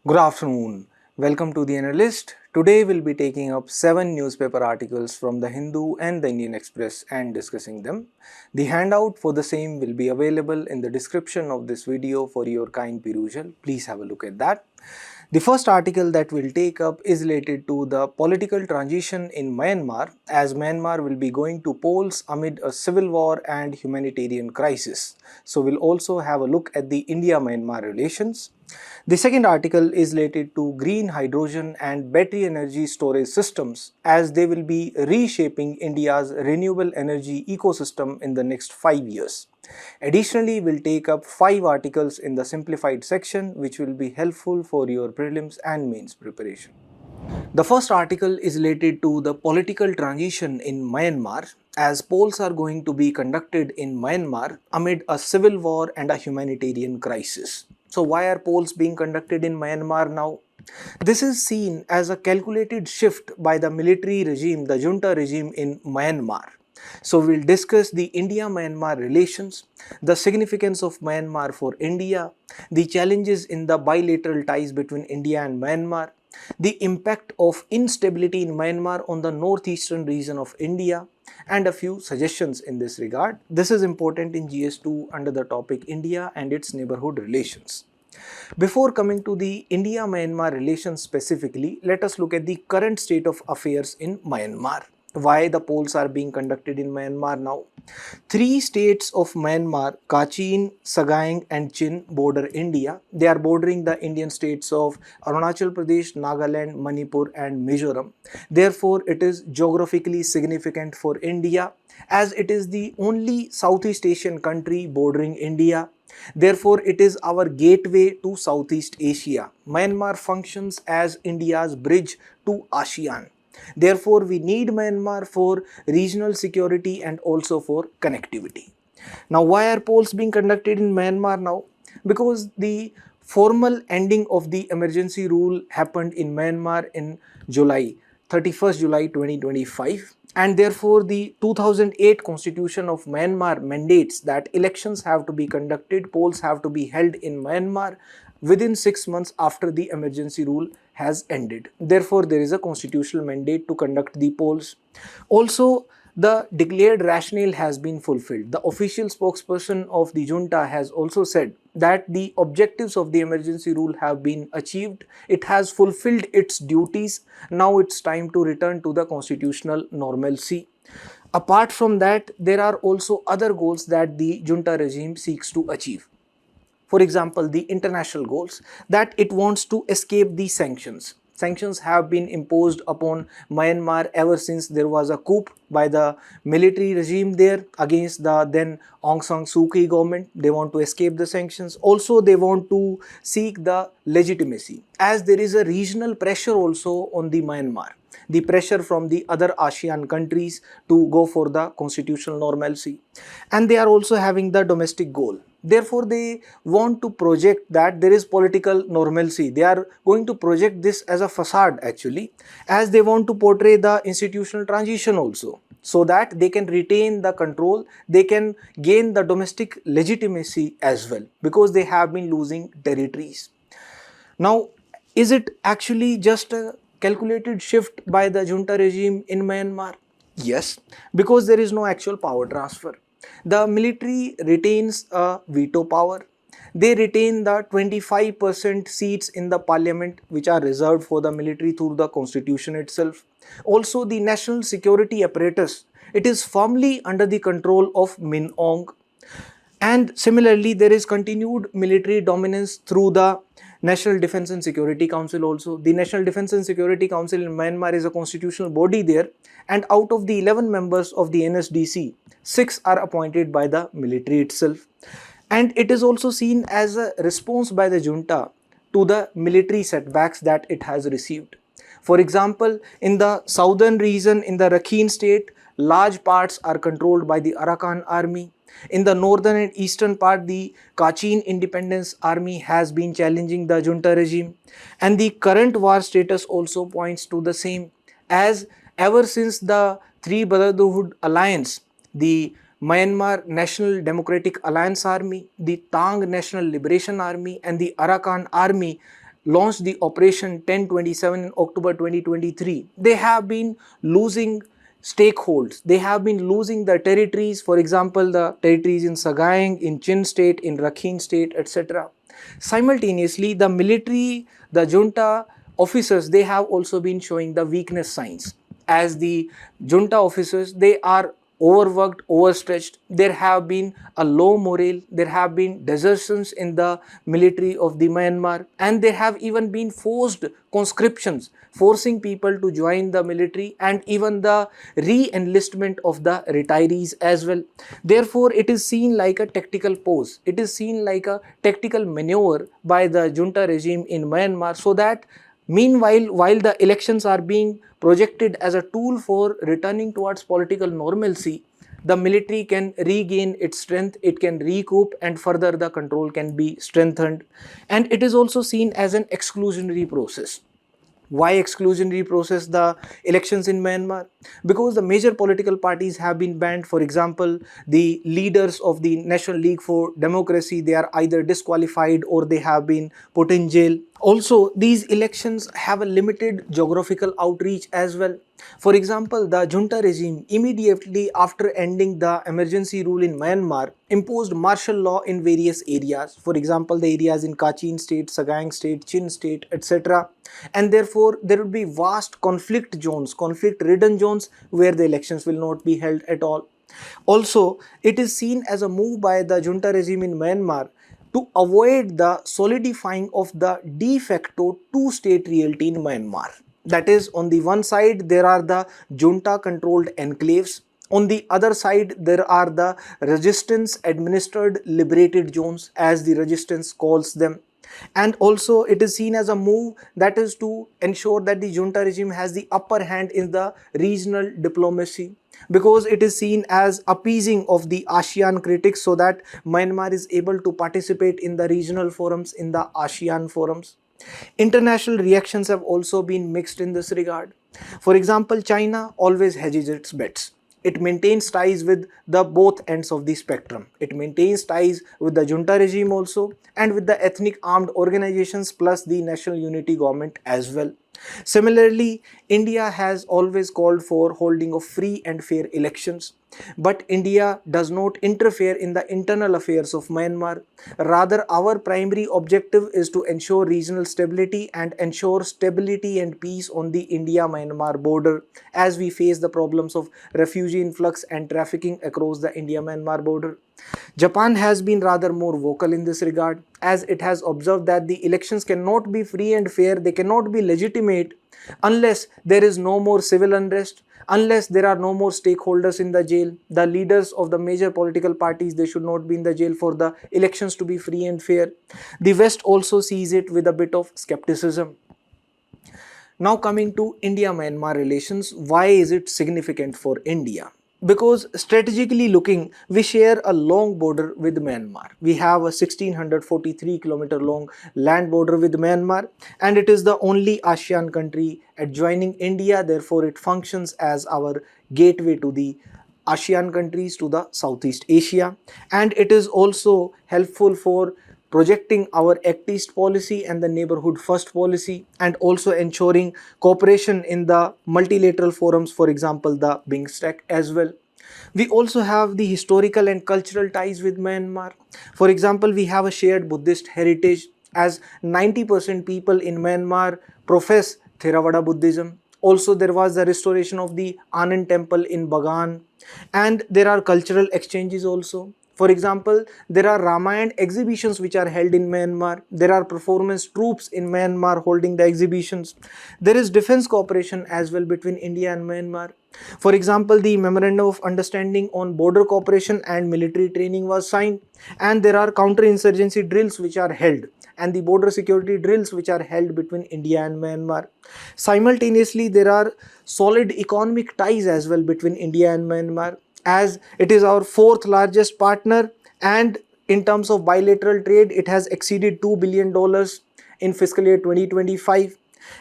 Good afternoon. Welcome to the Analyst. Today we'll be taking up 7 newspaper articles from the Hindu and the Indian Express and discussing them. The handout for the same will be available in the description of this video for your kind perusal. Please have a look at that. The first article that we'll take up is related to the political transition in Myanmar, as Myanmar will be going to polls amid a civil war and humanitarian crisis. So we'll also have a look at the India-Myanmar relations. The second article is related to green hydrogen and battery energy storage systems, as they will be reshaping India's renewable energy ecosystem in the next 5 years. Additionally, we'll take up 5 articles in the simplified section which will be helpful for your prelims and mains preparation. The first article is related to the political transition in Myanmar, as polls are going to be conducted in Myanmar amid a civil war and a humanitarian crisis. So why are polls being conducted in Myanmar now? This is seen as a calculated shift by the military regime, the junta regime in Myanmar. So we'll discuss the India-Myanmar relations, the significance of Myanmar for India, the challenges in the bilateral ties between India and Myanmar, the impact of instability in Myanmar on the northeastern region of India, and a few suggestions in this regard. This is important in GS2 under the topic India and its neighborhood relations. Before coming to the India-Myanmar relations specifically, let us look at the current state of affairs in Myanmar. Why the polls are being conducted in Myanmar now? 3 states of Myanmar, Kachin, Sagaing and Chin, border India. They are bordering the Indian states of Arunachal Pradesh, Nagaland, Manipur and Mizoram. Therefore, it is geographically significant for India, as it is the only Southeast Asian country bordering India. Therefore, it is our gateway to Southeast Asia. Myanmar functions as India's bridge to ASEAN. Therefore, we need Myanmar for regional security and also for connectivity. Now, why are polls being conducted in Myanmar now? Because the formal ending of the emergency rule happened in Myanmar in 31st July 2025. And therefore, the 2008 constitution of Myanmar mandates that elections have to be conducted, polls have to be held in Myanmar within 6 months after the emergency rule has ended. Therefore, there is a constitutional mandate to conduct the polls. Also, the declared rationale has been fulfilled. The official spokesperson of the junta has also said that the objectives of the emergency rule have been achieved. It has fulfilled its duties. Now it's time to return to the constitutional normalcy. Apart from that, there are also other goals that the junta regime seeks to achieve. For example, the international goals, that it wants to escape the sanctions. Sanctions have been imposed upon Myanmar ever since there was a coup by the military regime there against the then Aung San Suu Kyi government. They want to escape the sanctions. Also, they want to seek the legitimacy, as there is a regional pressure also on the Myanmar. The pressure from the other ASEAN countries to go for the constitutional normalcy. And they are also having the domestic goal. Therefore, they want to project that there is political normalcy. They are going to project this as a facade actually, as they want to portray the institutional transition also, so that they can retain the control, they can gain the domestic legitimacy as well, because they have been losing territories. Now, is it actually just a calculated shift by the junta regime in Myanmar? Yes, because there is no actual power transfer. The military retains a veto power. They retain the 25% seats in the parliament which are reserved for the military through the constitution itself. Also, the national security apparatus, it is firmly under the control of Min Aung. And similarly, there is continued military dominance through the National Defense and Security Council also. The National Defense and Security Council in Myanmar is a constitutional body there, and out of the 11 members of the NSDC, 6 are appointed by the military itself. And it is also seen as a response by the junta to the military setbacks that it has received. For example, in the southern region, in the Rakhine state, large parts are controlled by the Arakan army. In the northern and eastern part, the Kachin Independence Army has been challenging the junta regime. And the current war status also points to the same, as ever since the Three Brotherhood Alliance, the Myanmar National Democratic Alliance Army, the Tang National Liberation Army and the Arakan Army launched the Operation 1027 in October 2023, they have been losing stakeholds. They have been losing the territories, for example, the territories in Sagaing, in Chin state, in Rakhine state, etc. Simultaneously, the military, the junta officers, they have also been showing the weakness signs. As the junta officers, they are overworked, overstretched. There have been a low morale, there have been desertions in the military of the Myanmar, and there have even been forced conscriptions, forcing people to join the military, and even the re-enlistment of the retirees as well. Therefore, it is seen like a tactical pose. It is seen like a tactical maneuver by the junta regime in Myanmar, so that meanwhile, while the elections are being projected as a tool for returning towards political normalcy, the military can regain its strength, it can recoup, and further the control can be strengthened. And it is also seen as an exclusionary process. Why exclusionary process? The elections in Myanmar, because the major political parties have been banned. For example, the leaders of the National League for Democracy, they are either disqualified or they have been put in jail. Also, these elections have a limited geographical outreach as well. For example, the junta regime immediately after ending the emergency rule in Myanmar imposed martial law in various areas. For example, the areas in Kachin state, Sagaing state, Chin state, etc. And therefore, there would be vast conflict zones, conflict-ridden zones where the elections will not be held at all. Also, it is seen as a move by the junta regime in Myanmar to avoid the solidifying of the de facto two-state reality in Myanmar. That is, on the one side, there are the junta-controlled enclaves. On the other side, there are the resistance-administered liberated zones, as the resistance calls them. And also, it is seen as a move that is to ensure that the junta regime has the upper hand in the regional diplomacy, because it is seen as appeasing of the ASEAN critics, so that Myanmar is able to participate in the regional forums, in the ASEAN forums. International reactions have also been mixed in this regard. For example, China always hedges its bets. It maintains ties with the both ends of the spectrum. It maintains ties with the junta regime also, and with the ethnic armed organizations plus the national unity government as well. Similarly, India has always called for holding of free and fair elections. But India does not interfere in the internal affairs of Myanmar. Rather, our primary objective is to ensure regional stability and ensure stability and peace on the India-Myanmar border, as we face the problems of refugee influx and trafficking across the India-Myanmar border. Japan has been rather more vocal in this regard, as it has observed that the elections cannot be free and fair, they cannot be legitimate unless there is no more civil unrest, unless there are no more stakeholders in the jail. The leaders of the major political parties, they should not be in the jail for the elections to be free and fair. The West also sees it with a bit of skepticism. Now coming to India-Myanmar relations, why is it significant for India? Because strategically looking, we share a long border with Myanmar. We have a 1643-kilometer long land border with Myanmar, and it is the only ASEAN country adjoining India. Therefore, it functions as our gateway to the ASEAN countries, to the Southeast Asia, and it is also helpful for projecting our Act East policy and the neighborhood first policy, and also ensuring cooperation in the multilateral forums, for example the BIMSTEC as well. We also have the historical and cultural ties with Myanmar. For example, we have a shared Buddhist heritage, as 90% people in Myanmar profess Theravada Buddhism. Also, there was the restoration of the Anand temple in Bagan, and there are cultural exchanges also. For example, there are Ramayana exhibitions which are held in Myanmar. There are performance troops in Myanmar holding the exhibitions. There is defense cooperation as well between India and Myanmar. For example, the Memorandum of Understanding on Border Cooperation and Military Training was signed, and there are counter-insurgency drills which are held, and the border security drills which are held between India and Myanmar. Simultaneously, there are solid economic ties as well between India and Myanmar, as it is our fourth largest partner, and in terms of bilateral trade, it has exceeded $2 billion in fiscal year 2025.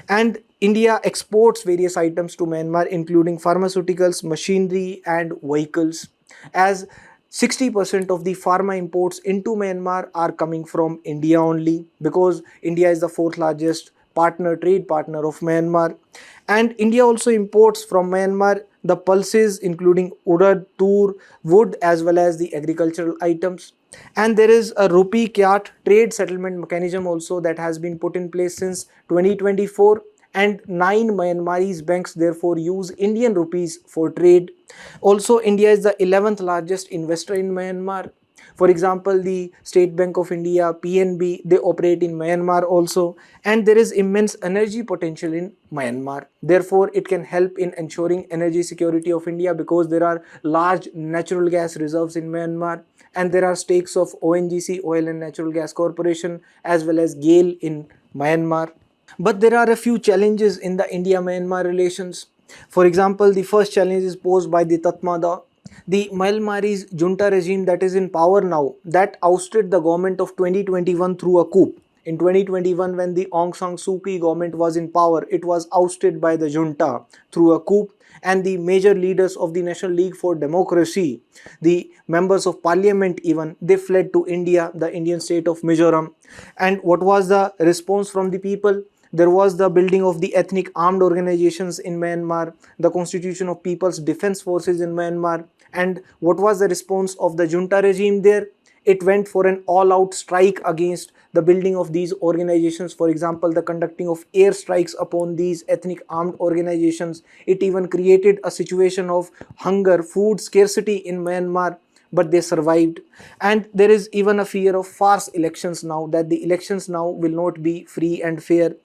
And India exports various items to Myanmar, including pharmaceuticals, machinery, and vehicles. As 60% of the pharma imports into Myanmar are coming from India only, because India is the fourth largest trade partner of Myanmar. And India also imports from Myanmar the pulses including urad, tur, wood, as well as the agricultural items. And there is a rupee kyat trade settlement mechanism also that has been put in place since 2024, and 9 Myanmarese banks therefore use Indian rupees for trade. Also, India is the 11th largest investor in Myanmar. For example, the State Bank of India, PNB, they operate in Myanmar also, and there is immense energy potential in Myanmar. Therefore, it can help in ensuring energy security of India, because there are large natural gas reserves in Myanmar, and there are stakes of ONGC, Oil and Natural Gas Corporation, as well as GAIL in Myanmar. But there are a few challenges in the India-Myanmar relations. For example, the first challenge is posed by the Tatmadaw, the Myanmarese junta regime that is in power now, that ousted the government of 2021 through a coup. In 2021, when the Aung San Suu Kyi government was in power, it was ousted by the junta through a coup, and the major leaders of the National League for Democracy, the members of parliament even, they fled to India, the Indian state of Mizoram. And what was the response from the people? There was the building of the ethnic armed organizations in Myanmar, the constitution of People's Defense Forces in Myanmar. And what was the response of the junta regime there? It went for an all-out strike against the building of these organizations. For example, the conducting of air strikes upon these ethnic armed organizations. It even created a situation of hunger, food scarcity in Myanmar, but they survived. And there is even a fear of farce elections now, that the elections now will not be free and fair.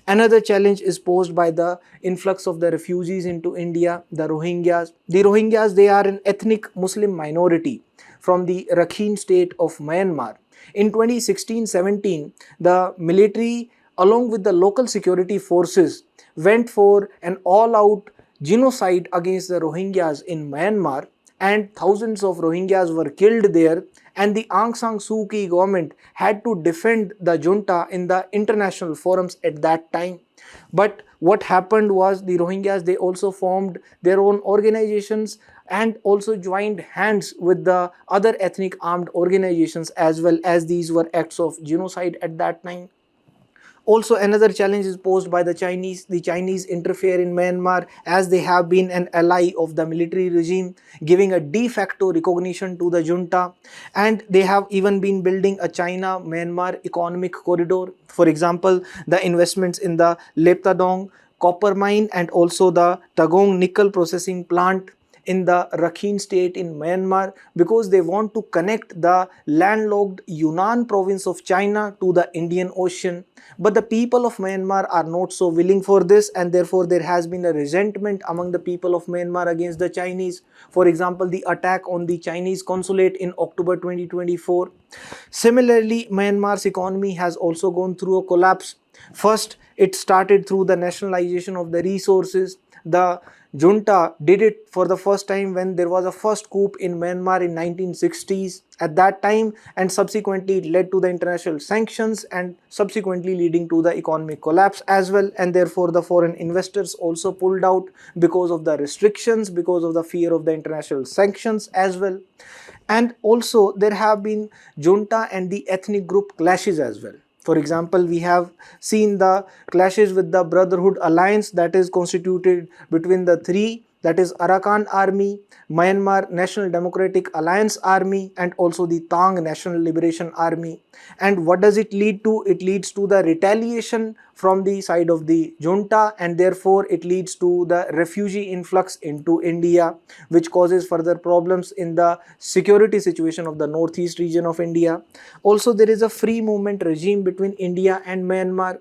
Another challenge is posed by the influx of the refugees into India, the Rohingyas. The Rohingyas, they are an ethnic Muslim minority from the Rakhine state of Myanmar. In 2016-17, the military along with the local security forces went for an all-out genocide against the Rohingyas in Myanmar, and thousands of Rohingyas were killed there, and the Aung San Suu Kyi government had to defend the junta in the international forums at that time. But what happened was, the Rohingyas, they also formed their own organizations and also joined hands with the other ethnic armed organizations, as well as these were acts of genocide at that time. Also, another challenge is posed by the Chinese. The Chinese interfere in Myanmar, as they have been an ally of the military regime, giving a de facto recognition to the junta. And they have even been building a China-Myanmar economic corridor. For example, the investments in the Leptadong copper mine and also the Tagong nickel processing plant in the Rakhine state in Myanmar, because they want to connect the landlocked Yunnan province of China to the Indian Ocean. But the people of Myanmar are not so willing for this, and therefore there has been a resentment among the people of Myanmar against the Chinese. For example, the attack on the Chinese consulate in October 2024. Similarly, Myanmar's economy has also gone through a collapse. First, it started through the nationalization of the resources. The junta did it for the first time when there was a first coup in Myanmar in 1960s at that time, and subsequently it led to the international sanctions and subsequently leading to the economic collapse as well, and therefore the foreign investors also pulled out because of the restrictions, because of the fear of the international sanctions as well. And also there have been junta and the ethnic group clashes as well. For example, we have seen the clashes with the Brotherhood Alliance that is constituted between the three, that is Arakan Army, Myanmar National Democratic Alliance Army, and also the Tang National Liberation Army. And what does it lead to? It leads to the retaliation from the side of the junta, and therefore it leads to the refugee influx into India, which causes further problems in the security situation of the northeast region of India. Also, there is a free movement regime between India and Myanmar.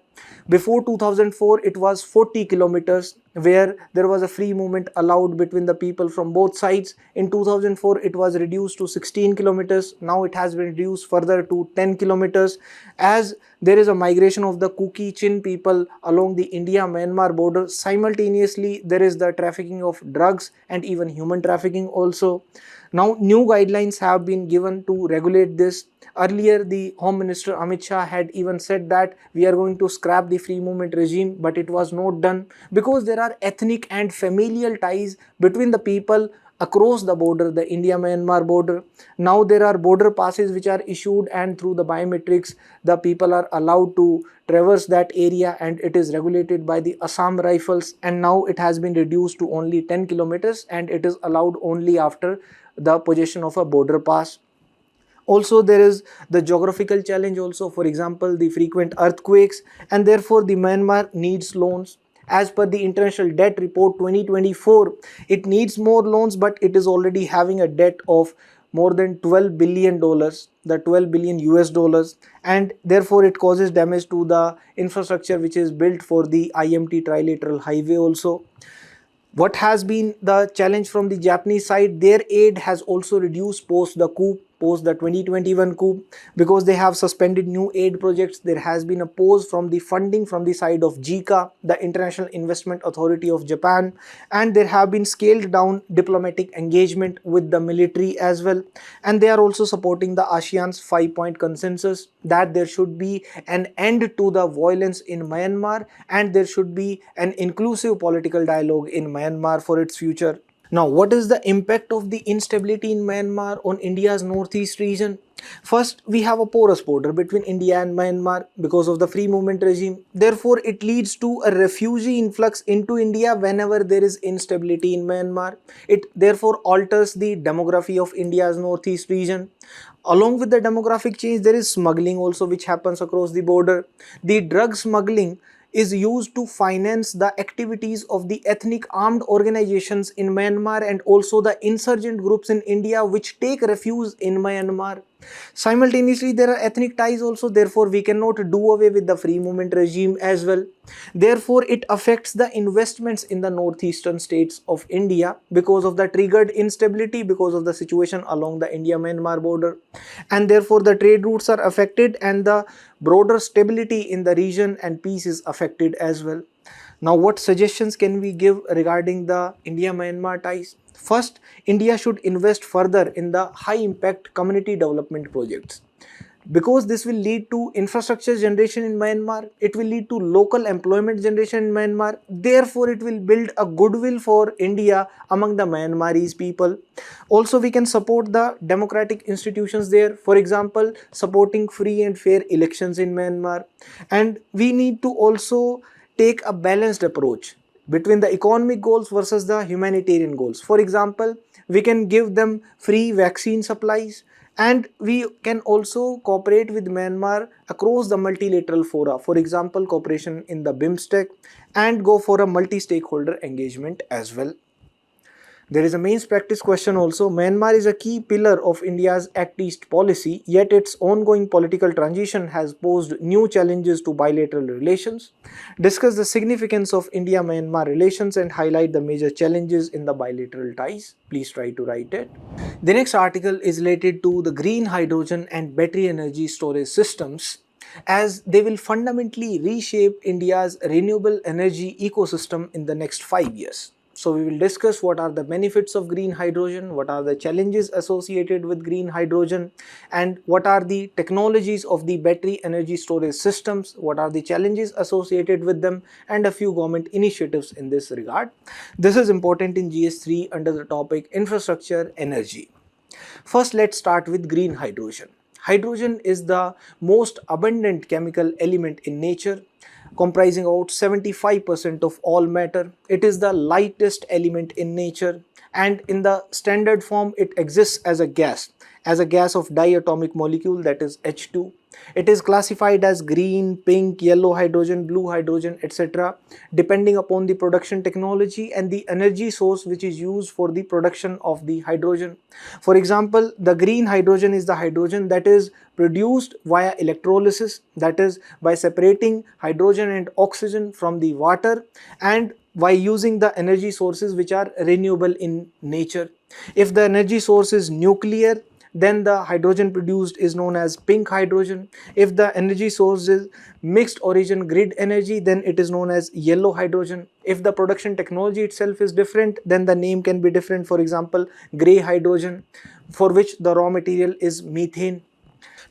Before 2004, it was 40 kilometers where there was a free movement allowed between the people from both sides. In 2004, it was reduced to 16 kilometers. Now it has been reduced further to 10 kilometers, as there is a migration of the Kuki Chin people along the India-Myanmar border. Simultaneously, there is the trafficking of drugs and even human trafficking also. Now, new guidelines have been given to regulate this. Earlier, the Home Minister Amit Shah had even said that we are going to scrap the free movement regime, but it was not done because there are ethnic and familial ties between the people across the border, the India-Myanmar border. Now there are border passes which are issued, and through the biometrics, the people are allowed to traverse that area, and it is regulated by the Assam Rifles, and now it has been reduced to only 10 kilometers, and it is allowed only after the possession of a border pass. Also, there is the geographical challenge also, for example, the frequent earthquakes, and therefore the Myanmar needs loans. As per the International Debt Report 2024, it needs more loans, but it is already having a debt of more than $12 billion, the 12 billion US dollars, and therefore it causes damage to the infrastructure which is built for the IMT trilateral highway also. What has been the challenge from the Japanese side? Their aid has also reduced post the coup, post the 2021 coup, because they have suspended new aid projects. There has been a pause from the funding from the side of JICA, the International Investment Authority of Japan, and there have been scaled down diplomatic engagement with the military as well. And they are also supporting the ASEAN's 5-point consensus that there should be an end to the violence in Myanmar, and there should be an inclusive political dialogue in Myanmar for its future. Now, what is the impact of the instability in Myanmar on India's northeast region? First, we have a porous border between India and Myanmar because of the free movement regime. Therefore, it leads to a refugee influx into India whenever there is instability in Myanmar. It therefore alters the demography of India's northeast region. Along with the demographic change, there is smuggling also which happens across the border. The drug smuggling is used to finance the activities of the ethnic armed organizations in Myanmar and also the insurgent groups in India which take refuge in Myanmar. Simultaneously, there are ethnic ties also, therefore we cannot do away with the free movement regime as well. Therefore, it affects the investments in the northeastern states of India because of the triggered instability, because of the situation along the India-Myanmar border. And therefore, the trade routes are affected and the broader stability in the region and peace is affected as well. Now, what suggestions can we give regarding the India-Myanmar ties? First, India should invest further in the high-impact community development projects. Because this will lead to infrastructure generation in Myanmar, it will lead to local employment generation in Myanmar, therefore it will build a goodwill for India among the Myanmarese people. Also, we can support the democratic institutions there, for example, supporting free and fair elections in Myanmar. And we need to also take a balanced approach between the economic goals versus the humanitarian goals. For example, we can give them free vaccine supplies, and we can also cooperate with Myanmar across the multilateral fora, for example, cooperation in the BIMSTEC, and go for a multi-stakeholder engagement as well. There is a mains practice question also. Myanmar is a key pillar of India's Act East policy, yet its ongoing political transition has posed new challenges to bilateral relations. Discuss the significance of India-Myanmar relations and highlight the major challenges in the bilateral ties. Please try to write it. The next article is related to the green hydrogen and battery energy storage systems, as they will fundamentally reshape India's renewable energy ecosystem in the next 5 years. So we will discuss what are the benefits of green hydrogen, what are the challenges associated with green hydrogen, and what are the technologies of the battery energy storage systems, what are the challenges associated with them, and a few government initiatives in this regard. This is important in GS3 under the topic infrastructure energy. First, let's start with green hydrogen. Hydrogen is the most abundant chemical element in nature, comprising about 75% of all matter. It is the lightest element in nature, and in the standard form it exists as a gas of diatomic molecule, that is H2. It is classified as green, pink, yellow hydrogen, blue hydrogen, etc. depending upon the production technology and the energy source which is used for the production of the hydrogen. For example, the green hydrogen is the hydrogen that is produced via electrolysis, that is by separating hydrogen and oxygen from the water and by using the energy sources which are renewable in nature. If the energy source is nuclear, then the hydrogen produced is known as pink hydrogen. If the energy source is mixed origin grid energy, then it is known as yellow hydrogen. If the production technology itself is different, then the name can be different, for example, gray hydrogen, for which the raw material is methane.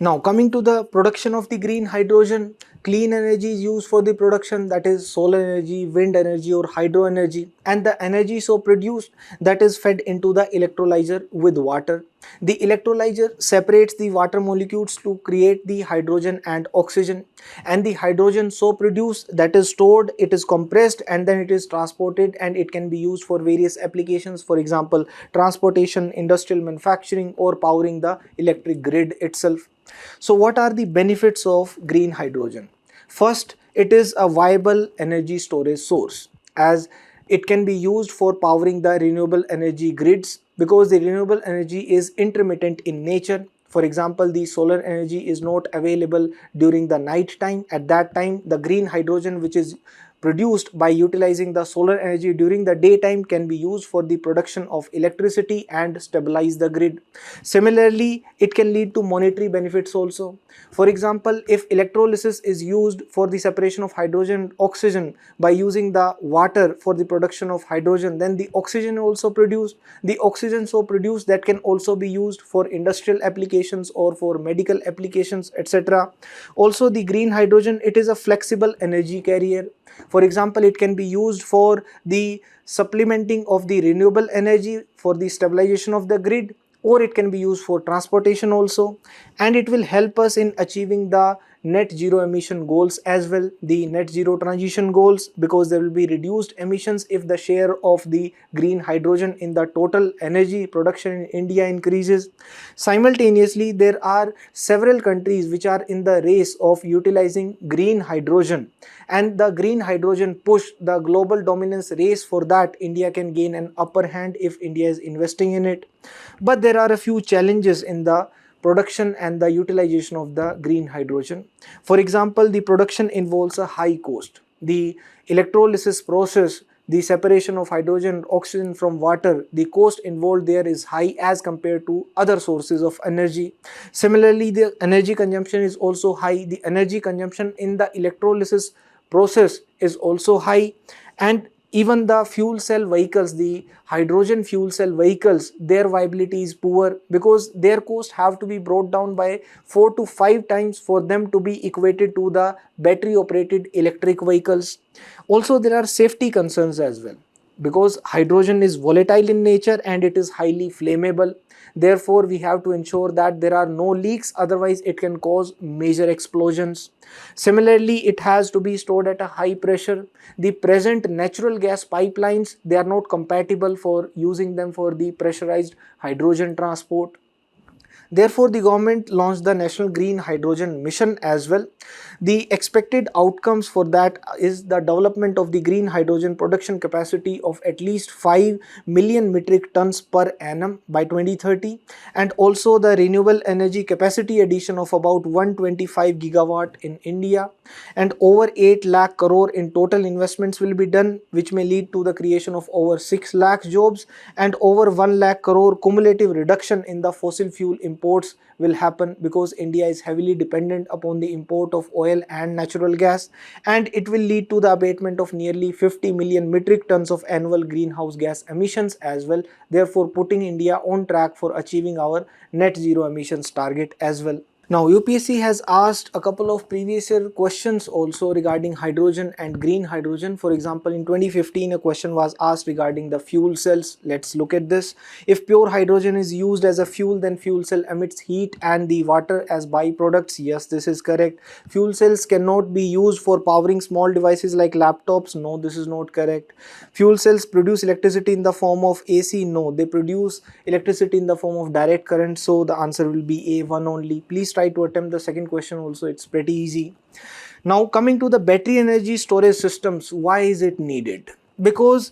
Now coming to the production of the green hydrogen, clean energy is used for the production, that is solar energy, wind energy or hydro energy, and the energy so produced, that is fed into the electrolyzer with water. The electrolyzer separates the water molecules to create the hydrogen and oxygen, and the hydrogen so produced, that is stored, it is compressed and then it is transported, and it can be used for various applications, for example transportation, industrial manufacturing or powering the electric grid itself. So what are the benefits of green hydrogen? First, it is a viable energy storage source, as it can be used for powering the renewable energy grids, because the renewable energy is intermittent in nature. For example, the solar energy is not available during the night time. At that time, the green hydrogen which is produced by utilizing the solar energy during the daytime can be used for the production of electricity and stabilize the grid. Similarly, it can lead to monetary benefits also. For example, if electrolysis is used for the separation of hydrogen and oxygen by using the water for the production of hydrogen, then the oxygen also produced. The oxygen so produced, that can also be used for industrial applications or for medical applications, etc. Also, the green hydrogen, it is a flexible energy carrier. For example, it can be used for the supplementing of the renewable energy for the stabilization of the grid, or it can be used for transportation also, and it will help us in achieving the net zero emission goals as well, the net zero transition goals, because there will be reduced emissions if the share of the green hydrogen in the total energy production in India increases. Simultaneously, there are several countries which are in the race of utilizing green hydrogen, and the green hydrogen push, the global dominance race, for that India can gain an upper hand if India is investing in it. But there are a few challenges in the production and the utilization of the green hydrogen. For example, the production involves a high cost. The electrolysis process, the separation of hydrogen and oxygen from water, the cost involved there is high as compared to other sources of energy. Similarly, the energy consumption is also high. The energy consumption in the electrolysis process is also high, and even the fuel cell vehicles, the hydrogen fuel cell vehicles, their viability is poor, because their cost have to be brought down by 4 to 5 times for them to be equated to the battery operated electric vehicles. Also, there are safety concerns as well, because hydrogen is volatile in nature and it is highly flammable. Therefore, we have to ensure that there are no leaks, otherwise it can cause major explosions. Similarly, it has to be stored at a high pressure. The present natural gas pipelines, they are not compatible for using them for the pressurized hydrogen transport. Therefore, the government launched the National Green Hydrogen Mission as well. The expected outcomes for that is the development of the green hydrogen production capacity of at least 5 million metric tons per annum by 2030, and also the renewable energy capacity addition of about 125 gigawatt in India, and over 8 lakh crore in total investments will be done, which may lead to the creation of over 6 lakh jobs, and over 1 lakh crore cumulative reduction in the fossil fuel imports will happen, because India is heavily dependent upon the import of oil and natural gas, and it will lead to the abatement of nearly 50 million metric tons of annual greenhouse gas emissions as well, therefore putting India on track for achieving our net zero emissions target as well. Now, UPSC has asked a couple of previous year questions also regarding hydrogen and green hydrogen. For example, in 2015, a question was asked regarding the fuel cells. Let's look at this. If pure hydrogen is used as a fuel, then fuel cell emits heat and the water as byproducts. Yes, this is correct. Fuel cells cannot be used for powering small devices like laptops. No, this is not correct. Fuel cells produce electricity in the form of AC. No, they produce electricity in the form of direct current. So the answer will be A1 only. Please try to attempt the second question also, it's pretty easy. Now coming to the battery energy storage systems, why is it needed? Because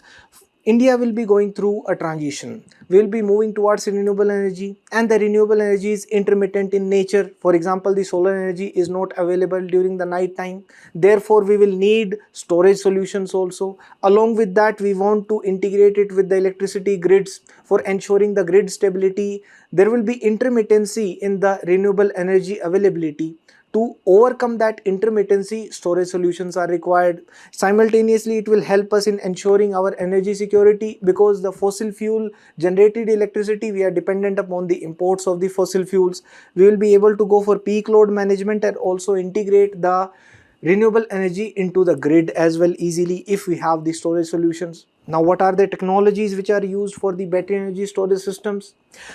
India will be going through a transition. We will be moving towards renewable energy, and the renewable energy is intermittent in nature. For example, the solar energy is not available during the night time. Therefore, we will need storage solutions also. Along with that, we want to integrate it with the electricity grids for ensuring the grid stability. There will be intermittency in the renewable energy availability. To overcome that intermittency, storage solutions are required. Simultaneously, it will help us in ensuring our energy security, because the fossil fuel generated electricity, we are dependent upon the imports of the fossil fuels. We will be able to go for peak load management and also integrate the renewable energy into the grid as well easily if we have the storage solutions. Now, what are the technologies which are used for the battery energy storage systems?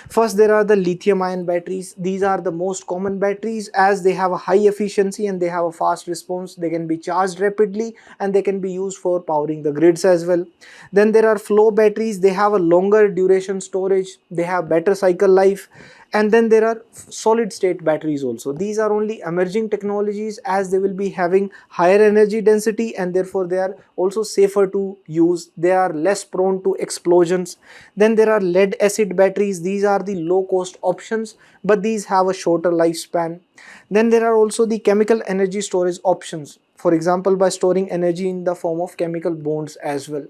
First, there are the lithium ion batteries. These are the most common batteries, as they have a high efficiency and they have a fast response. They can be charged rapidly and they can be used for powering the grids as well. Then there are flow batteries. They have a longer duration storage, they have better cycle life. And then there are solid state batteries also. These are only emerging technologies, as they will be having higher energy density and therefore they are also safer to use. They are less prone to explosions. Then there are lead acid batteries. These are the low cost options, but these have a shorter lifespan. Then there are also the chemical energy storage options, for example by storing energy in the form of chemical bonds as well.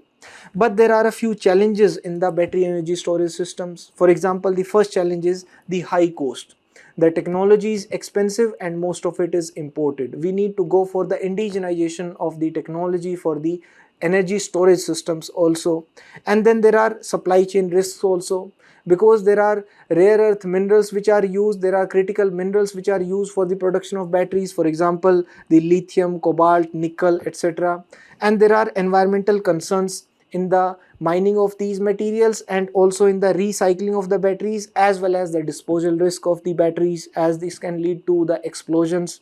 But there are a few challenges in the battery energy storage systems. For example, the first challenge is the high cost. The technology is expensive and most of it is imported. We need to go for the indigenization of the technology for the energy storage systems also. And then there are supply chain risks also, because there are rare earth minerals which are used. There are critical minerals which are used for the production of batteries, for example the lithium, cobalt, nickel, etc. And there are environmental concerns in the mining of these materials and also in the recycling of the batteries, as well as the disposal risk of the batteries, as this can lead to the explosions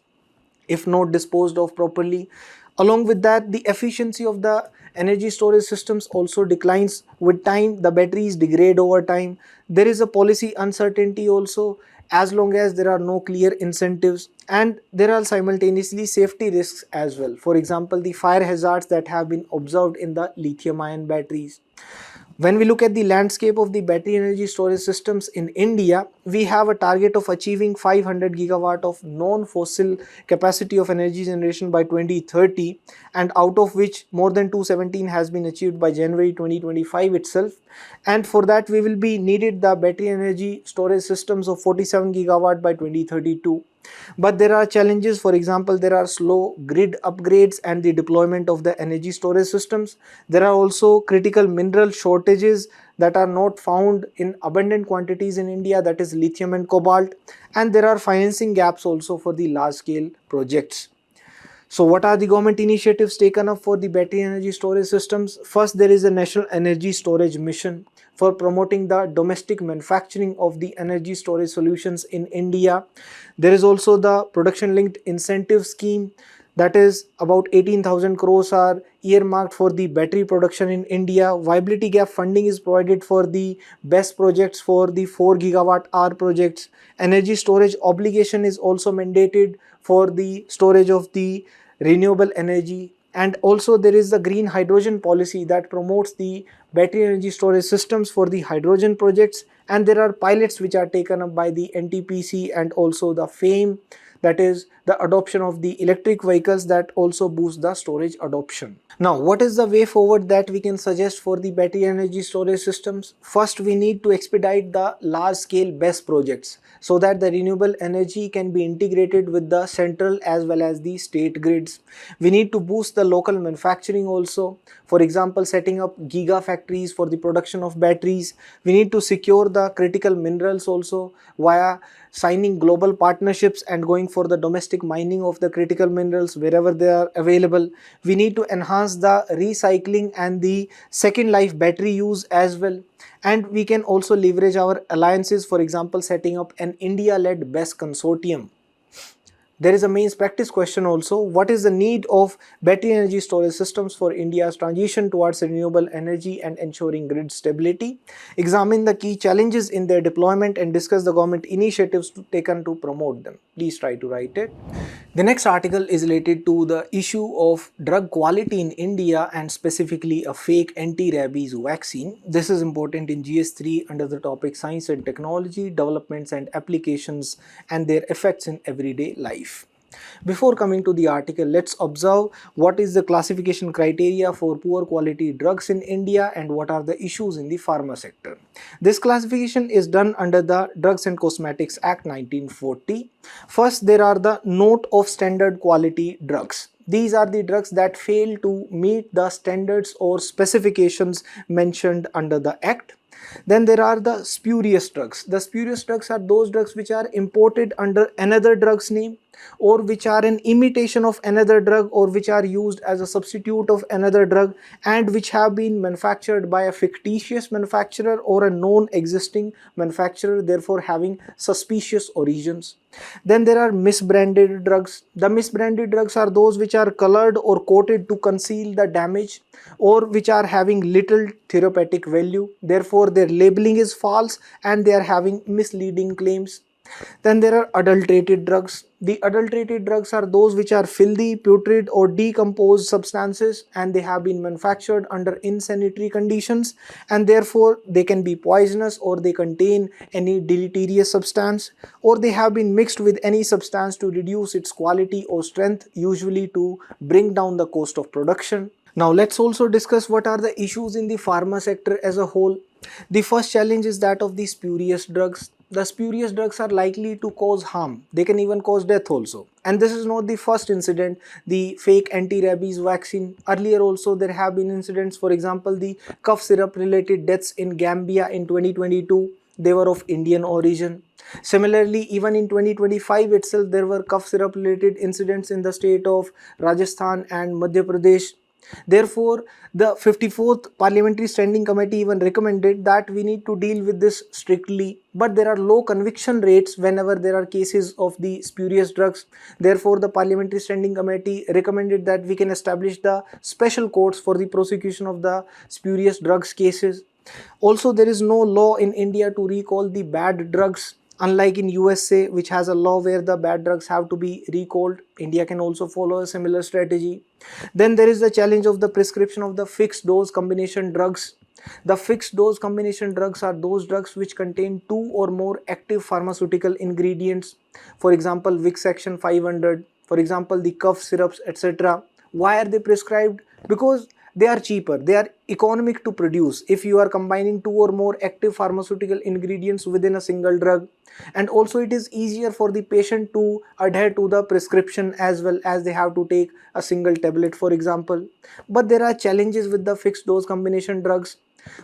if not disposed of properly. Along with that, the efficiency of the energy storage systems also declines with time. The batteries degrade over time. There is a policy uncertainty also, as long as there are no clear incentives, and there are simultaneously safety risks as well. For example, the fire hazards that have been observed in the lithium ion batteries. When we look at the landscape of the battery energy storage systems in India, we have a target of achieving 500 gigawatt of non-fossil capacity of energy generation by 2030, and out of which more than 217 has been achieved by January 2025 itself. And for that we will be needed the battery energy storage systems of 47 gigawatt by 2032. But there are challenges. For example, there are slow grid upgrades and the deployment of the energy storage systems. There are also critical mineral shortages that are not found in abundant quantities in India, that is lithium and cobalt. And there are financing gaps also for the large scale projects. So what are the government initiatives taken up for the battery energy storage systems? First, there is a National Energy Storage Mission for promoting the domestic manufacturing of the energy storage solutions in India. There is also the production linked incentive scheme, that is about 18,000 crores are earmarked for the battery production in India. Viability gap funding is provided for the best projects for the 4 gigawatt hour projects. Energy storage obligation is also mandated for the storage of the renewable energy. And also there is the green hydrogen policy that promotes the battery energy storage systems for the hydrogen projects. And there are pilots which are taken up by the NTPC and also the FAME, that is the adoption of the electric vehicles, that also boost the storage adoption. Now, what is the way forward that we can suggest for the battery energy storage systems? First, we need to expedite the large scale BESS projects so that the renewable energy can be integrated with the central as well as the state grids. We need to boost the local manufacturing also. For example, setting up gigafactories for the production of batteries. We need to secure the critical minerals also via signing global partnerships and going for the domestic mining of the critical minerals wherever they are available. We need to enhance the recycling and the second life battery use as well. And we can also leverage our alliances, for example, setting up an India-led BESS consortium. There is a mains practice question also. What is the need of battery energy storage systems for India's transition towards renewable energy and ensuring grid stability? Examine the key challenges in their deployment and discuss the government initiatives taken to promote them. Please try to write it. The next article is related to the issue of drug quality in India and specifically a fake anti-rabies vaccine. This is important in GS3 under the topic Science and Technology, Developments and Applications and their effects in everyday life. Before coming to the article, let's observe what is the classification criteria for poor quality drugs in India and what are the issues in the pharma sector. This classification is done under the Drugs and Cosmetics Act 1940. First, there are the note of standard quality drugs. These are the drugs that fail to meet the standards or specifications mentioned under the Act. Then there are the spurious drugs. The spurious drugs are those drugs which are imported under another drug's name, or which are an imitation of another drug, or which are used as a substitute of another drug, and which have been manufactured by a fictitious manufacturer or a known existing manufacturer, therefore having suspicious origins. Then there are misbranded drugs. The misbranded drugs are those which are colored or coated to conceal the damage, or which are having little therapeutic value, therefore their labeling is false and they are having misleading claims. Then there are adulterated drugs. The adulterated drugs are those which are filthy, putrid or decomposed substances, and they have been manufactured under insanitary conditions, and therefore they can be poisonous, or they contain any deleterious substance, or they have been mixed with any substance to reduce its quality or strength, usually to bring down the cost of production. Now let's also discuss what are the issues in the pharma sector as a whole. The first challenge is that of the spurious drugs. The spurious drugs are likely to cause harm. They can even cause death also. And this is not the first incident. The fake anti-rabies vaccine. Earlier also there have been incidents. For example, the cough syrup related deaths in Gambia in 2022. They were of Indian origin. Similarly, even in 2025 itself, there were cough syrup related incidents in the state of Rajasthan and Madhya Pradesh. Therefore, the 54th Parliamentary Standing Committee even recommended that we need to deal with this strictly. But there are low conviction rates whenever there are cases of the spurious drugs. Therefore, the Parliamentary Standing Committee recommended that we can establish the special courts for the prosecution of the spurious drugs cases. Also, there is no law in India to recall the bad drugs. Unlike in USA, which has a law where the bad drugs have to be recalled, India can also follow a similar strategy. Then there is the challenge of the prescription of the fixed dose combination drugs. The fixed dose combination drugs are those drugs which contain two or more active pharmaceutical ingredients. For example, Vicks Action 500, for example, the cough syrups, etc. Why are they prescribed? Because they are cheaper, they are economic to produce if you are combining two or more active pharmaceutical ingredients within a single drug. And also it is easier for the patient to adhere to the prescription as well, as they have to take a single tablet, for example. But there are challenges with the fixed dose combination drugs.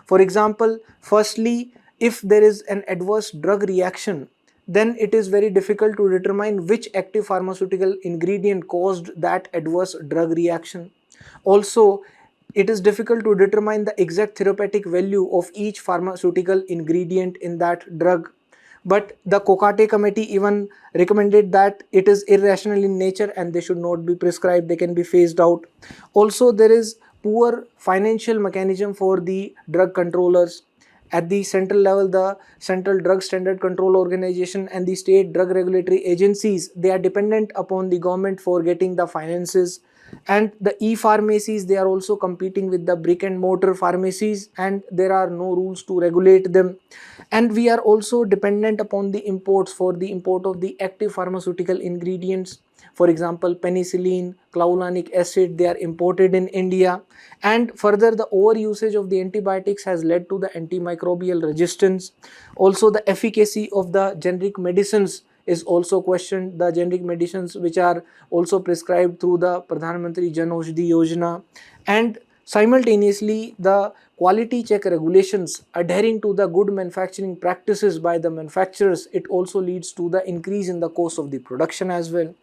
For example, firstly, if there is an adverse drug reaction, then it is very difficult to determine which active pharmaceutical ingredient caused that adverse drug reaction. Also, it is difficult to determine the exact therapeutic value of each pharmaceutical ingredient in that drug. But the Kokate committee even recommended that it is irrational in nature and they should not be prescribed, they can be phased out. Also, there is poor financial mechanism for the drug controllers. At the central level, the Central Drug Standard Control Organization and the state drug regulatory agencies, they are dependent upon the government for getting the finances. And the e-pharmacies, they are also competing with the brick and mortar pharmacies, and there are no rules to regulate them. And we are also dependent upon the imports for the import of the active pharmaceutical ingredients. For example, penicillin, clavulanic acid, they are imported in India. And further, the overusage of the antibiotics has led to the antimicrobial resistance. Also, the efficacy of the generic medicines is also questioned. The generic medicines which are also prescribed through the Pradhan Mantri Jan Aushadhi Yojana. And simultaneously, the quality check regulations adhering to the good manufacturing practices by the manufacturers, it also leads to the increase in the cost of the production as well.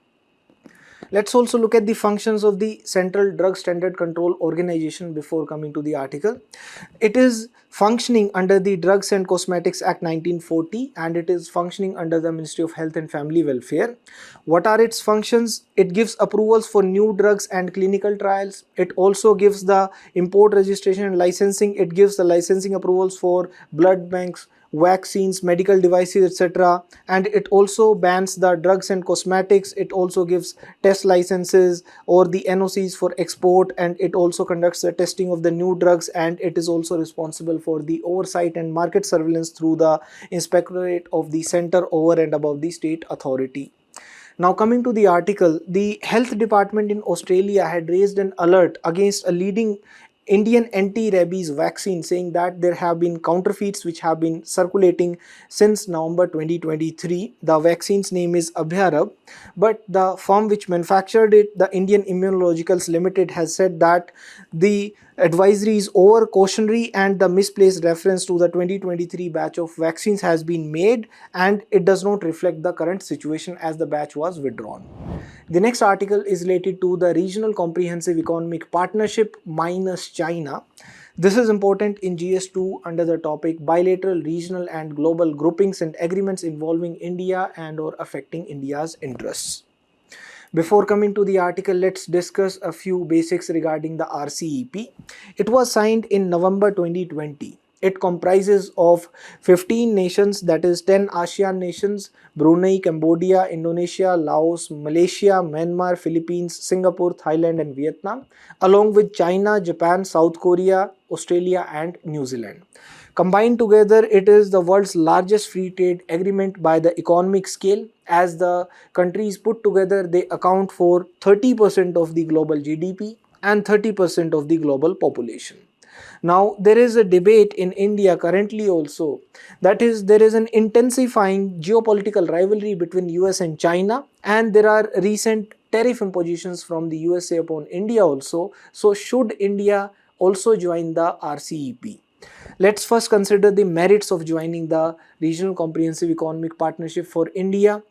Let's also look at the functions of the Central Drug Standard Control Organization before coming to the article. It is functioning under the Drugs and Cosmetics Act 1940 and it is functioning under the Ministry of Health and Family Welfare. What are its functions? It gives approvals for new drugs and clinical trials. It also gives the import registration and licensing. It gives the licensing approvals for blood banks, vaccines, medical devices, etc. And it also bans the drugs and cosmetics. It also gives test licenses or the NOCs for export, and it also conducts the testing of the new drugs, and it is also responsible for the oversight and market surveillance through the inspectorate of the center over and above the state authority. Now, coming to the article, the health department in Australia had raised an alert against a leading Indian anti-rabies vaccine, saying that there have been counterfeits which have been circulating since November 2023. The vaccine's name is Abhyarab, but the firm which manufactured it, the Indian Immunologicals Limited, has said that the advisory is over cautionary and the misplaced reference to the 2023 batch of vaccines has been made, and it does not reflect the current situation as the batch was withdrawn. The next article is related to the Regional Comprehensive Economic Partnership minus China. This is important in GS2 under the topic bilateral, regional and global groupings and agreements involving India and or affecting India's interests. Before coming to the article, let's discuss a few basics regarding the RCEP. It was signed in November 2020. It comprises of 15 nations, that is 10 ASEAN nations: Brunei, Cambodia, Indonesia, Laos, Malaysia, Myanmar, Philippines, Singapore, Thailand and Vietnam, along with China, Japan, South Korea, Australia and New Zealand. Combined together, it is the world's largest free trade agreement by the economic scale. As the countries put together, they account for 30% of the global GDP and 30% of the global population. Now, there is a debate in India currently also, that is, there is an intensifying geopolitical rivalry between US and China, and there are recent tariff impositions from the USA upon India also. So, should India also join the RCEP? Let's first consider the merits of joining the Regional Comprehensive Economic Partnership for India.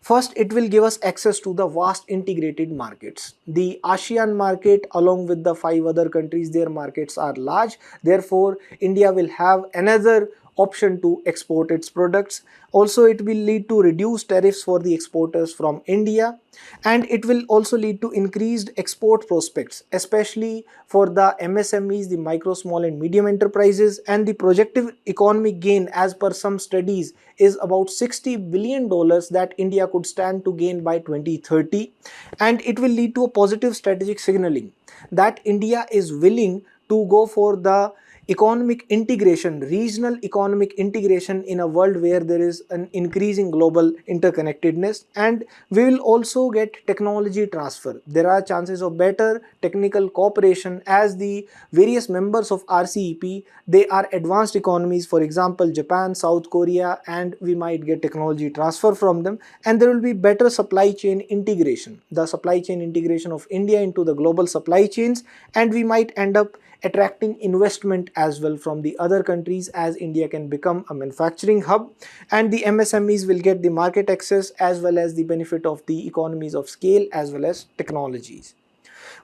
First, it will give us access to the vast integrated markets. The ASEAN market, along with the 5 other countries, their markets are large. Therefore, India will have another option to export its products. Also, it will lead to reduced tariffs for the exporters from India, and it will also lead to increased export prospects, especially for the MSMEs, the micro, small and medium enterprises, and the projected economic gain as per some studies is about $60 billion that India could stand to gain by 2030, and it will lead to a positive strategic signaling that India is willing to go for the economic integration, regional economic integration in a world where there is an increasing global interconnectedness, and we will also get technology transfer. There are chances of better technical cooperation as the various members of RCEP, they are advanced economies, for example Japan, South Korea, and we might get technology transfer from them, and there will be better supply chain integration, the supply chain integration of India into the global supply chains, and we might end up attracting investment as well from the other countries as India can become a manufacturing hub, and the MSMEs will get the market access as well as the benefit of the economies of scale as well as technologies.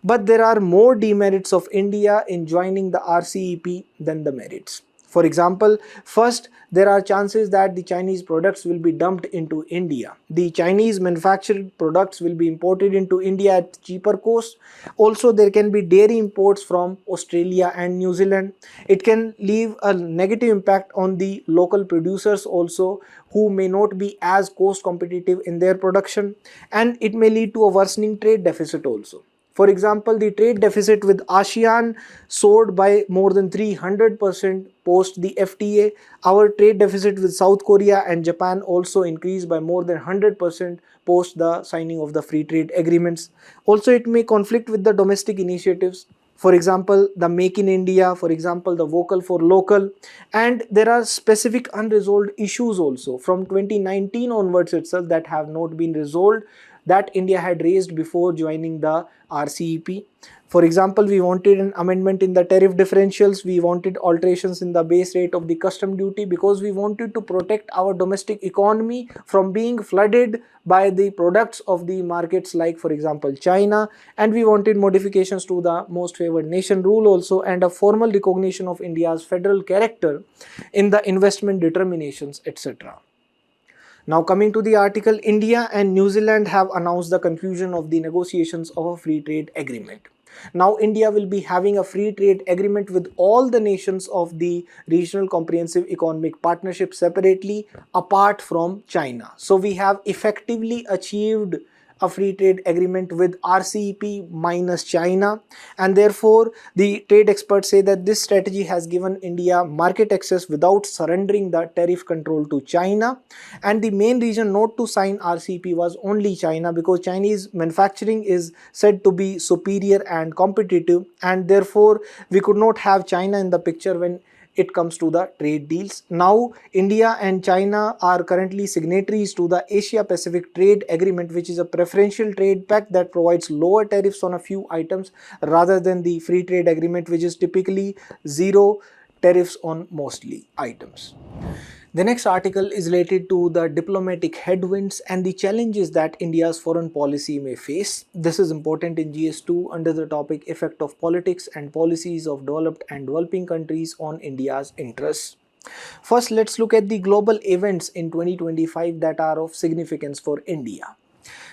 But there are more demerits of India in joining the RCEP than the merits. For example, first, there are chances that the Chinese products will be dumped into India. The Chinese manufactured products will be imported into India at cheaper cost. Also, there can be dairy imports from Australia and New Zealand. It can leave a negative impact on the local producers also, who may not be as cost competitive in their production, and it may lead to a worsening trade deficit also. For example, the trade deficit with ASEAN soared by more than 300% post the FTA. Our trade deficit with South Korea and Japan also increased by more than 100% post the signing of the free trade agreements. Also, it may conflict with the domestic initiatives. For example, the Make in India, for example, the Vocal for Local, and there are specific unresolved issues also from 2019 onwards itself that have not been resolved, that India had raised before joining the RCEP. For example, we wanted an amendment in the tariff differentials, we wanted alterations in the base rate of the custom duty, because we wanted to protect our domestic economy from being flooded by the products of the markets like, for example, China, and we wanted modifications to the most favored nation rule also, and a formal recognition of India's federal character in the investment determinations, etc. Now, coming to the article, India and New Zealand have announced the conclusion of the negotiations of a free trade agreement. Now, India will be having a free trade agreement with all the nations of the Regional Comprehensive Economic Partnership separately, apart from China. So, we have effectively achieved a free trade agreement with RCEP minus China, and therefore the trade experts say that this strategy has given India market access without surrendering the tariff control to China. And the main reason not to sign RCEP was only China, because Chinese manufacturing is said to be superior and competitive, and therefore we could not have China in the picture when it comes to the trade deals. Now India and China are currently signatories to the Asia Pacific Trade Agreement, which is a preferential trade pact that provides lower tariffs on a few items rather than the free trade agreement, which is typically zero tariffs on mostly items. The next article is related to the diplomatic headwinds and the challenges that India's foreign policy may face. This is important in GS2 under the topic Effect of Politics and Policies of Developed and Developing Countries on India's Interests. First, let's look at the global events in 2025 that are of significance for India.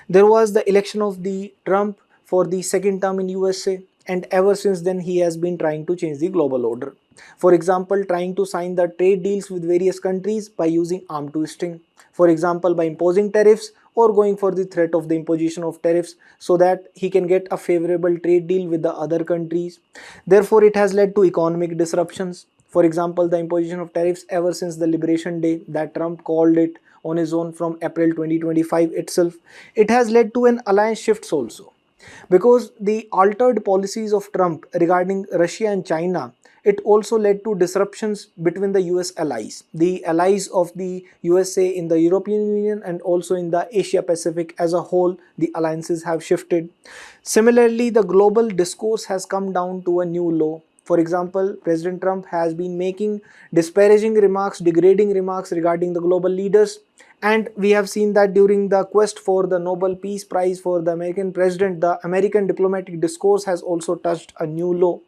There was the election of the Trump for the second term in USA, and ever since then he has been trying to change the global order. For example, trying to sign the trade deals with various countries by using arm twisting. For example, by imposing tariffs or going for the threat of the imposition of tariffs so that he can get a favorable trade deal with the other countries. Therefore, it has led to economic disruptions. For example, the imposition of tariffs ever since the Liberation Day that Trump called it on his own from April 2025 itself, it has led to an alliance shifts also, because the altered policies of Trump regarding Russia and China, it also led to disruptions between the US allies, the allies of the USA in the European Union and also in the Asia Pacific as a whole. The alliances have shifted. Similarly, the global discourse has come down to a new low. For example, President Trump has been making disparaging remarks, degrading remarks regarding the global leaders, and we have seen that during the quest for the Nobel Peace Prize for the American president, the American diplomatic discourse has also touched a new low.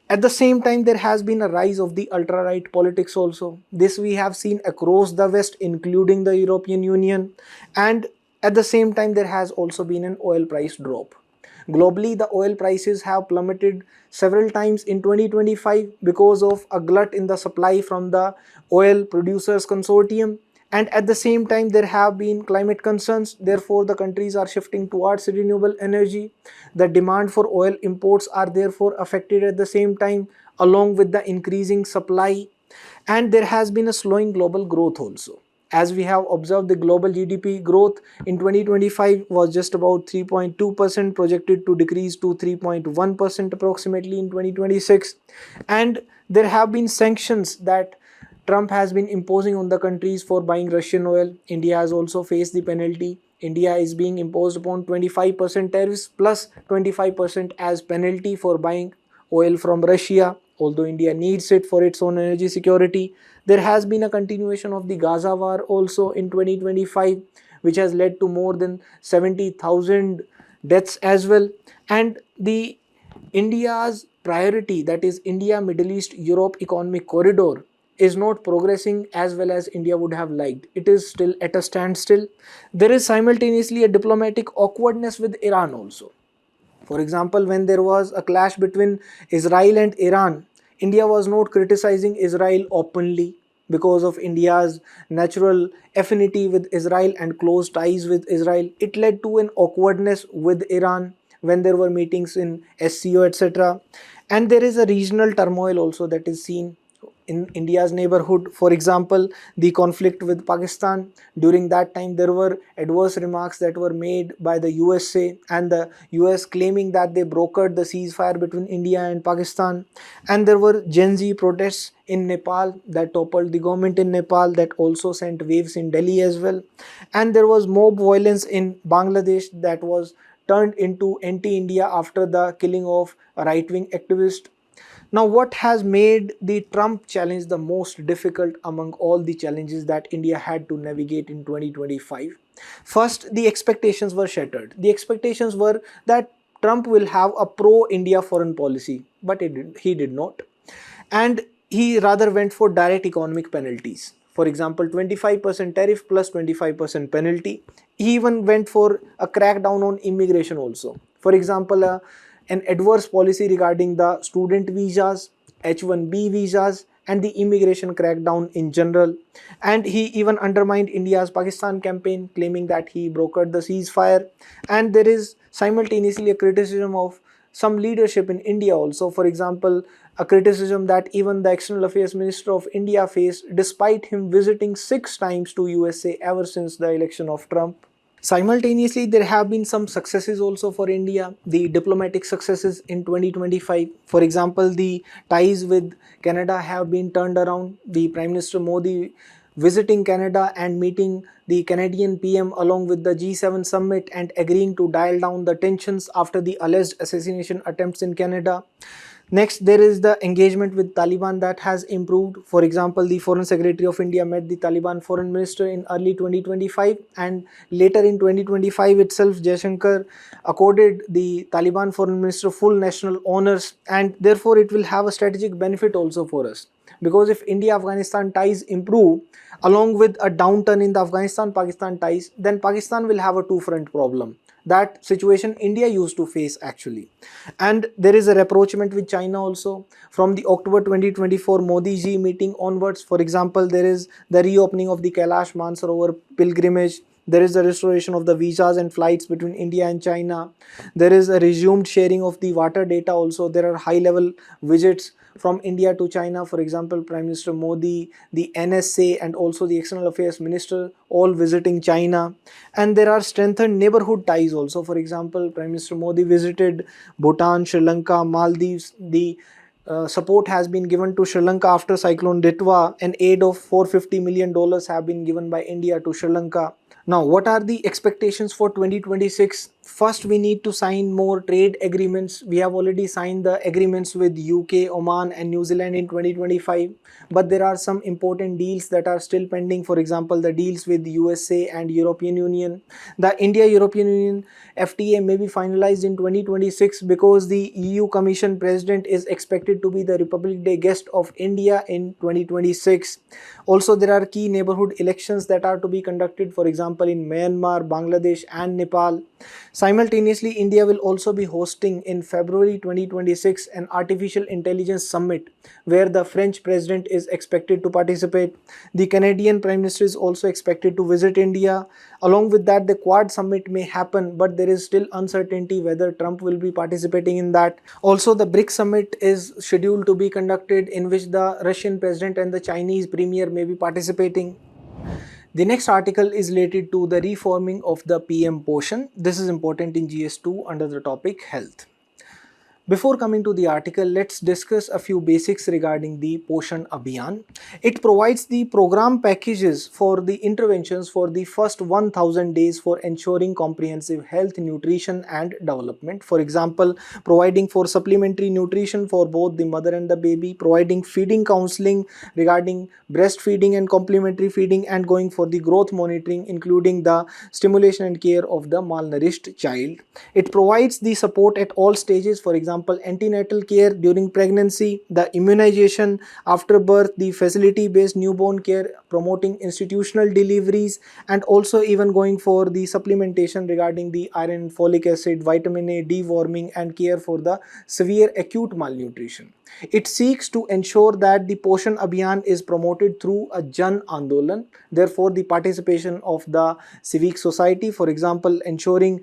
At the same time, there has been a rise of the ultra-right politics also. This we have seen across the West, including the European Union, and at the same time, there has also been an oil price drop. Globally, the oil prices have plummeted several times in 2025 because of a glut in the supply from the oil producers consortium. And at the same time, there have been climate concerns. Therefore, the countries are shifting towards renewable energy. The demand for oil imports are therefore affected at the same time, along with the increasing supply. And there has been a slowing global growth also. As we have observed, the global GDP growth in 2025 was just about 3.2%, projected to decrease to 3.1% approximately in 2026. And there have been sanctions that Trump has been imposing on the countries for buying Russian oil. India has also faced the penalty. India is being imposed upon 25% tariffs plus 25% as penalty for buying oil from Russia. Although India needs it for its own energy security, there has been a continuation of the Gaza war also in 2025, which has led to more than 70,000 deaths as well. And the India's priority, that is India, Middle East, Europe economic corridor, is not progressing as well as India would have liked. It is still at a standstill. There is simultaneously a diplomatic awkwardness with Iran also. For example, when there was a clash between Israel and Iran, India was not criticizing Israel openly because of India's natural affinity with Israel and close ties with Israel. It led to an awkwardness with Iran when there were meetings in SCO, etc. And there is a regional turmoil also that is seen in India's neighborhood. For example, the conflict with Pakistan, during that time there were adverse remarks that were made by the USA, and the US claiming that they brokered the ceasefire between India and Pakistan. And there were Gen Z protests in Nepal that toppled the government in Nepal, that also sent waves in Delhi as well. And there was mob violence in Bangladesh that was turned into anti-India after the killing of a right-wing activist. Now, what has made the Trump challenge the most difficult among all the challenges that India had to navigate in 2025? First, the expectations were shattered. The expectations were that Trump will have a pro-India foreign policy, but he did not. And he rather went for direct economic penalties. For example, 25% tariff plus 25% penalty. He even went for a crackdown on immigration also. For example, an adverse policy regarding the student visas, H-1B visas, and the immigration crackdown in general. And he even undermined India's Pakistan campaign, claiming that he brokered the ceasefire. And there is simultaneously a criticism of some leadership in India also. For example, a criticism that even the External Affairs Minister of India faced despite him visiting 6 times to USA ever since the election of Trump. Simultaneously, there have been some successes also for India, the diplomatic successes in 2025. For example, the ties with Canada have been turned around. The Prime Minister Modi visiting Canada and meeting the Canadian PM along with the G7 summit and agreeing to dial down the tensions after the alleged assassination attempts in Canada. Next, there is the engagement with Taliban that has improved. For example, the Foreign Secretary of India met the Taliban Foreign Minister in early 2025, and later in 2025 itself, Jaishankar accorded the Taliban Foreign Minister full national honors, and therefore it will have a strategic benefit also for us. Because if India-Afghanistan ties improve along with a downturn in the Afghanistan-Pakistan ties, then Pakistan will have a two-front problem. That situation India used to face actually. And there is a rapprochement with China also from the October 2024 Modi ji meeting onwards. For example, there is the reopening of the Kailash Mansarovar pilgrimage. There is the restoration of the visas and flights between India and China. There is a resumed sharing of the water data also. There are high level visits from India to China. For example, Prime Minister Modi, the NSA and also the External Affairs Minister all visiting China. And there are strengthened neighborhood ties also. For example, Prime Minister Modi visited Bhutan, Sri Lanka, Maldives. The support has been given to Sri Lanka after Cyclone Ditwa. An aid of $450 million have been given by India to Sri Lanka. Now, what are the expectations for 2026? First, we need to sign more trade agreements. We have already signed the agreements with UK, Oman and New Zealand in 2025. But there are some important deals that are still pending. For example, the deals with USA and European Union. The India-European Union FTA may be finalized in 2026 because the EU Commission President is expected to be the Republic Day guest of India in 2026. Also, there are key neighborhood elections that are to be conducted, for example, in Myanmar, Bangladesh and Nepal. Simultaneously, India will also be hosting in February 2026 an artificial intelligence summit where the French president is expected to participate. The Canadian Prime Minister is also expected to visit India. Along with that, the Quad summit may happen, but there is still uncertainty whether Trump will be participating in that. Also, the BRICS summit is scheduled to be conducted in which the Russian president and the Chinese premier may be participating. The next article is related to the reforming of the PM Poshan. This is important in GS2 under the topic health. Before coming to the article, let's discuss a few basics regarding the Poshan Abhiyan. It provides the program packages for the interventions for the first 1000 days for ensuring comprehensive health, nutrition and development. For example, providing for supplementary nutrition for both the mother and the baby, providing feeding counseling regarding breastfeeding and complementary feeding, and going for the growth monitoring including the stimulation and care of the malnourished child. It provides the support at all stages, for example, antenatal care during pregnancy, the immunization after birth, the facility-based newborn care, promoting institutional deliveries, and also even going for the supplementation regarding the iron, folic acid, vitamin A, deworming, and care for the severe acute malnutrition. It seeks to ensure that the Poshan Abhiyan is promoted through a Jan Andolan, therefore the participation of the civic society, for example, ensuring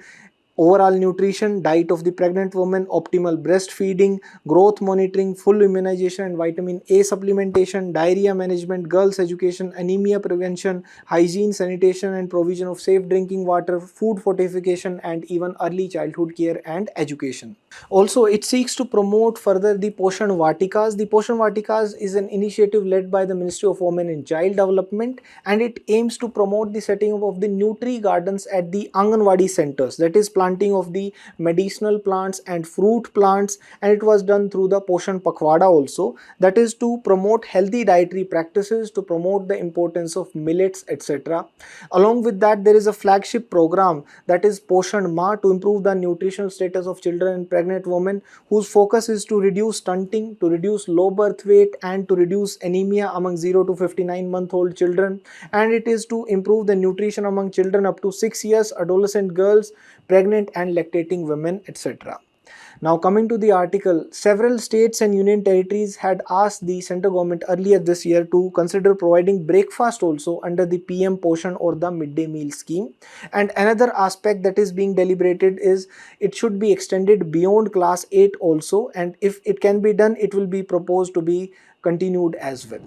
overall nutrition, diet of the pregnant woman, optimal breastfeeding, growth monitoring, full immunization and vitamin A supplementation, diarrhea management, girls education, anemia prevention, hygiene, sanitation and provision of safe drinking water, food fortification and even early childhood care and education. Also, it seeks to promote further the Poshan Vatikas. The Poshan Vatikas is an initiative led by the Ministry of Women and Child Development, and it aims to promote the setting up of the Nutri Gardens at the Anganwadi centers, that is planting of the medicinal plants and fruit plants, and it was done through the Poshan Pakhwada also, that is to promote healthy dietary practices, to promote the importance of millets, etc. Along with that, there is a flagship program that is Poshan Ma to improve the nutritional status of children and pregnant women, whose focus is to reduce stunting, to reduce low birth weight and to reduce anemia among 0 to 59-month-old children, and it is to improve the nutrition among children up to 6 years, adolescent girls, pregnant and lactating women, etc. Now coming to the article, several states and union territories had asked the central government earlier this year to consider providing breakfast also under the PM Poshan or the midday meal scheme. And another aspect that is being deliberated is it should be extended beyond class 8 also, and if it can be done, it will be proposed to be continued as well.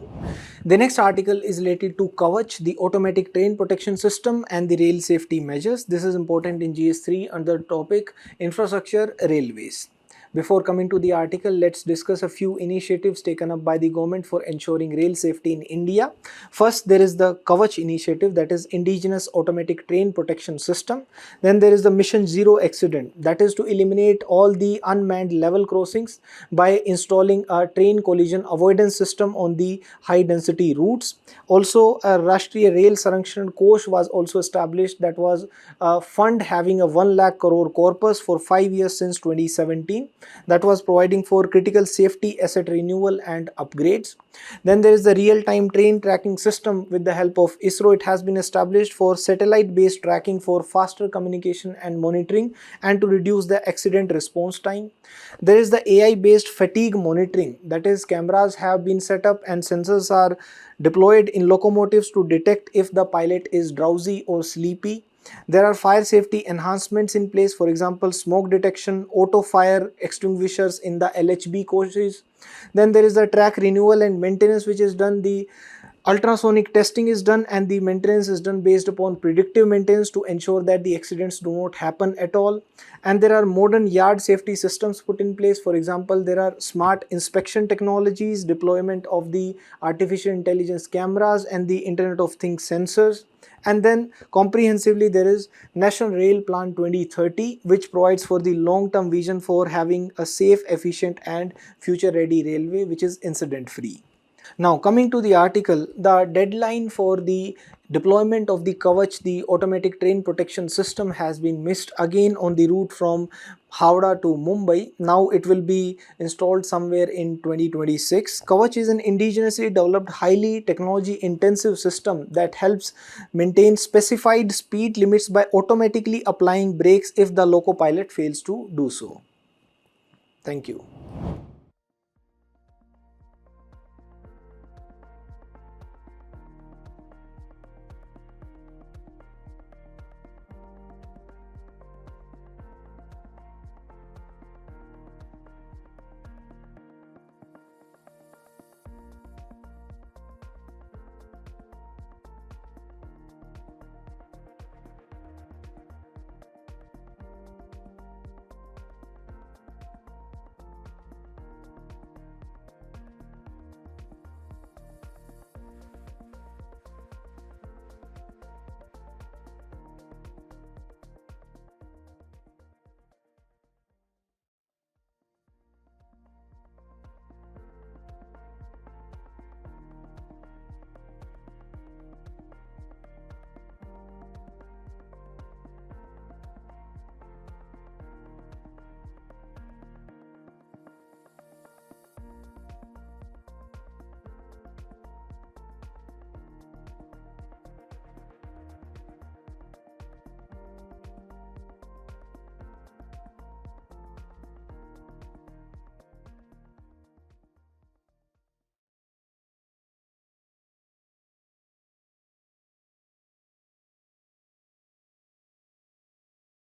The next article is related to Kavach, the automatic train protection system and the rail safety measures. This is important in GS3 under topic infrastructure railways. Before coming to the article, let's discuss a few initiatives taken up by the government for ensuring rail safety in India. First, there is the Kavach initiative, that is indigenous automatic train protection system. Then there is the Mission Zero Accident, that is to eliminate all the unmanned level crossings by installing a train collision avoidance system on the high density routes. Also, a Rashtriya Rail Sanrakshan Kosh was also established, that was a fund having a 1 lakh crore corpus for 5 years since 2017, that was providing for critical safety asset renewal and upgrades. Then there is the real-time train tracking system with the help of ISRO. It has been established for satellite-based tracking for faster communication and monitoring and to reduce the accident response time. There is the AI-based fatigue monitoring, that is cameras have been set up and sensors are deployed in locomotives to detect if the pilot is drowsy or sleepy. There are fire safety enhancements in place, for example, smoke detection, auto fire extinguishers in the LHB coaches. Then there is the track renewal and maintenance which is done. The ultrasonic testing is done and the maintenance is done based upon predictive maintenance to ensure that the accidents do not happen at all. And there are modern yard safety systems put in place. For example, there are smart inspection technologies, deployment of the artificial intelligence cameras and the Internet of Things sensors. And then comprehensively there is National Rail Plan 2030, which provides for the long-term vision for having a safe, efficient and future-ready railway which is incident-free. Now coming to the article, the deadline for the deployment of the Kavach, the automatic train protection system, has been missed again on the route from Howrah to Mumbai. Now it will be installed somewhere in 2026. Kavach is an indigenously developed, highly technology intensive system that helps maintain specified speed limits by automatically applying brakes if the loco pilot fails to do so. Thank you.